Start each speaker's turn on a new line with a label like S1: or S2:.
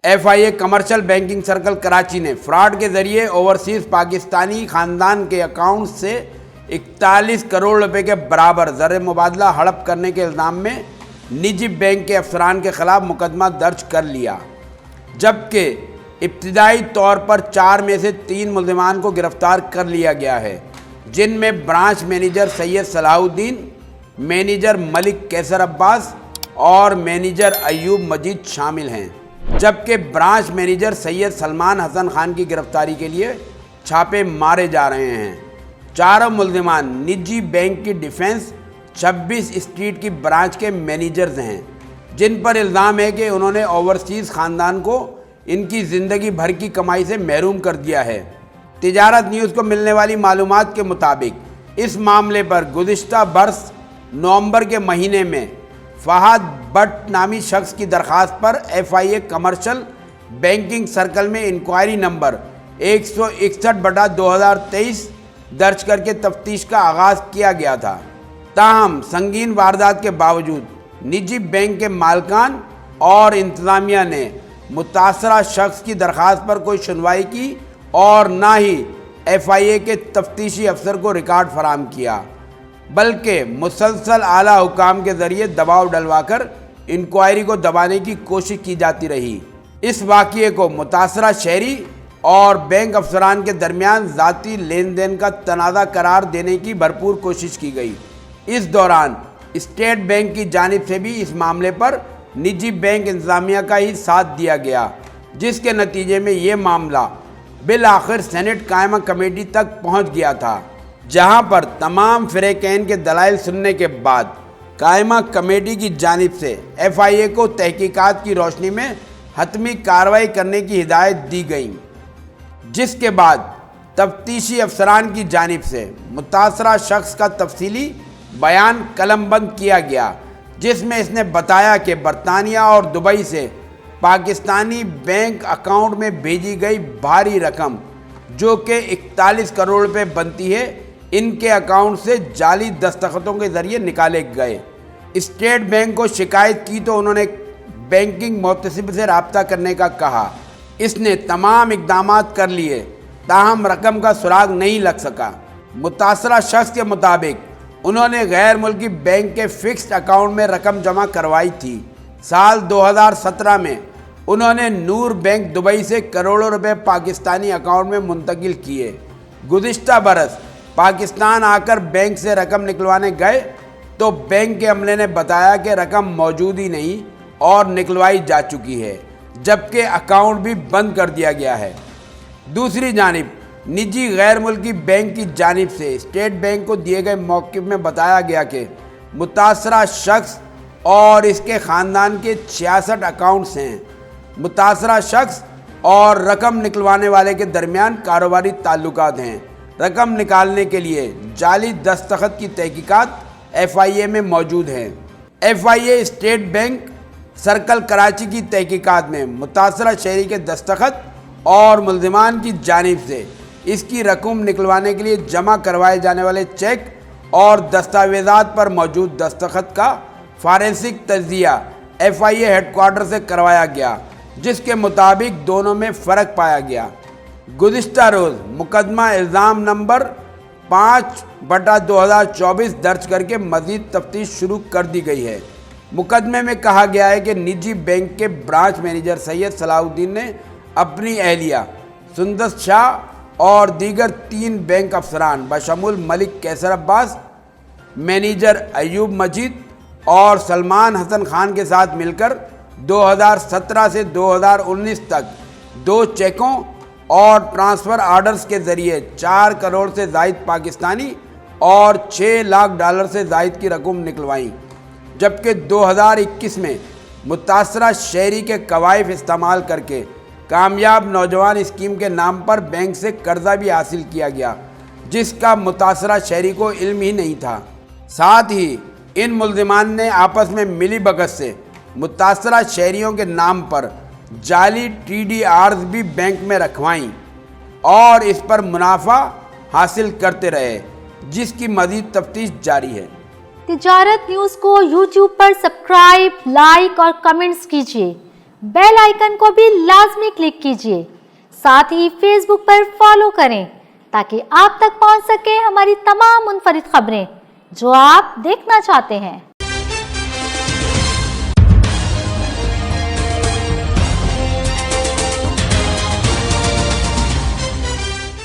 S1: FIA commercial banking circle Karachi ने fraud के जरिए ओवरसीज पाकिस्तानी खानदान के अकाउंट से 41 करोड़ रुपए के बराबर ज़र मुबादला हड़प करने के इल्ज़ाम में निजी बैंक के अफसरान के खिलाफ मुकदमा दर्ज कर लिया, जबकि इब्तिदाई तौर पर 4 में से 3 मुल्ज़िमान को गिरफ्तार कर लिया गया है, जिनमें branch manager Syed Salahuddin, manager Malik Qaiser Abbas और मैनेजर अयूब मजीद शामिल हैं। जबकि ब्रांच मैनेजर सैयद सलमान हसन खान की गिरफ्तारी के लिए छापे मारे जा रहे हैं। चारों मुल्ज़िमान निजी बैंक की डिफेंस 26 स्ट्रीट की ब्रांच के मैनेजर्स हैं, जिन पर इल्ज़ाम है कि उन्होंने ओवरसीज़ ख़ानदान को इनकी ज़िंदगी भर की कमाई से महरूम कर दिया है। तिजारत न्यूज़ को मिलने वाली मालूमात के मुताबिक इस मामले पर गुज़िश्ता बरस नवंबर के महीने में फहाद भट्ट नामी शख्स की दरख्वास्त पर FIA कमर्शियल बैंकिंग सर्कल में इंक्वायरी नंबर 161/2023 दर्ज करके तफ्तीश का आगाज़ किया गया था। ताहम संगीन वारदात के बावजूद निजी बैंक के मालकान और इंतज़ामिया ने मुतासरा शख्स की दरख्वास्त पर कोई सुनवाई की और ना ही FIA के तफ्तीशी अफसर को रिकॉर्ड फराहम किया, बल्कि मुसलसल आला हुकाम के ज़रिए दबाव डलवाकर इंक्वायरी को दबाने की कोशिश की जाती रही। इस वाक़ये को मुतासरा शहरी और बैंक अफसरान के दरमियान ज़ाती लेन देन का तनाज़ा करार देने की भरपूर कोशिश की गई। इस दौरान स्टेट बैंक की जानिब से भी इस मामले पर निजी बैंक इंतज़ामिया का ही साथ दिया गया, जिसके नतीजे में ये मामला बिल आखिर सेनेट कायमा कमेटी तक पहुंच गया था, जहां पर तमाम फ़रीक़ैन के दलाइल सुनने के बाद कायमा कमेटी की जानिब से FIA को तहकीकात की रोशनी में हतमी कार्रवाई करने की हिदायत दी गई, जिसके बाद तफ्तीशी अफसरान की जानिब से मुतासरा शख्स का तफसीली बयान कलमबंद किया गया, जिसमें इसने बताया कि बरतानिया और दुबई से पाकिस्तानी बैंक अकाउंट में भेजी गई भारी रकम, जो कि 41 करोड़ रुपए बनती है, इनके अकाउंट से जाली दस्तखतों के ज़रिए निकाले गए। स्टेट बैंक को शिकायत की तो उन्होंने बैंकिंग मोहतसिब से रब्ता करने का कहा। इसने तमाम इक़दामात कर लिए, ताहम रकम का सुराग नहीं लग सका। मुतासरा शख्स के मुताबिक उन्होंने गैर मुल्की बैंक के फ़िक्स्ड अकाउंट में रकम जमा करवाई थी। साल 2017 में उन्होंने नूर बैंक दुबई से करोड़ों रुपए पाकिस्तानी अकाउंट में मुंतकिल किए। गुज़िश्ता बरस पाकिस्तान आकर बैंक से रकम निकलवाने गए तो बैंक के अमले ने बताया कि रकम मौजूद ही नहीं और निकलवाई जा चुकी है, जबकि अकाउंट भी बंद कर दिया गया है। दूसरी जानिब निजी गैर मुल्की बैंक की जानिब से स्टेट बैंक को दिए गए मौक़िफ़ में बताया गया कि मुतासरा शख्स और इसके ख़ानदान के 66 अकाउंट्स हैं। मुतासरा शख्स और रकम निकलवाने वाले के दरमियान कारोबारी ताल्लुकात हैं। रकम निकालने के लिए जाली दस्तखत की तहकीकात FIA में मौजूद हैं। FIA state bank circle Karachi की तहकीकात में मुतासरा शहरी के दस्तखत और मुल्ज़िमान की जानिब से इसकी रकम निकलवाने के लिए जमा करवाए जाने वाले चेक और दस्तावेज़ात पर मौजूद दस्तखत का फ़ॉरेंसिक तज्ज़िया FIA हेडक्वार्टर से करवाया गया, जिसके मुताबिक दोनों में फ़र्क पाया गया। गुज़िश्ता रोज़ मुकदमा इल्ज़ाम नंबर 5/2024 दर्ज करके मज़ीद तफ्तीश शुरू कर दी गई है। मुकदमे में कहा गया है कि निजी बैंक के ब्रांच मैनेजर सैयद सलाहुद्दीन ने अपनी अहलिया सुंदस शाह और दीगर 3 बैंक अफसरान बशमूल मलिक कैसर अब्बास, मैनेजर अयूब मजीद और सलमान हसन खान के साथ मिलकर 2017 से 2019 तक 2 चेकों और ट्रांसफ़र ऑर्डर्स के ज़रिए 4 करोड़ से ज़ायद पाकिस्तानी और $6 लाख से ज़ायद की रकम निकलवाई, जबकि 2021 में मुतासरा शहरी के कवायफ इस्तेमाल करके कामयाब नौजवान स्कीम के नाम पर बैंक से कर्जा भी हासिल किया गया, जिसका मुतासरा शहरी को इल्म ही नहीं था। साथ ही इन मुल्ज़िमान ने आपस में मिली भगत से मुतासरा शहरियों के नाम पर जाली TDRs भी बैंक में रखवाईं और इस पर मुनाफा हासिल करते रहे, जिसकी मज़ीद तफ्तीश जारी है।
S2: तिजारत न्यूज़ को YouTube पर सब्सक्राइब, लाइक और कमेंट्स कीजिए। बेल आइकन को भी लाजमी क्लिक कीजिए। साथ ही फेसबुक पर फॉलो करें ताकि आप तक पहुंच सके हमारी तमाम मुनफरिद खबरें जो आप देखना चाहते हैं।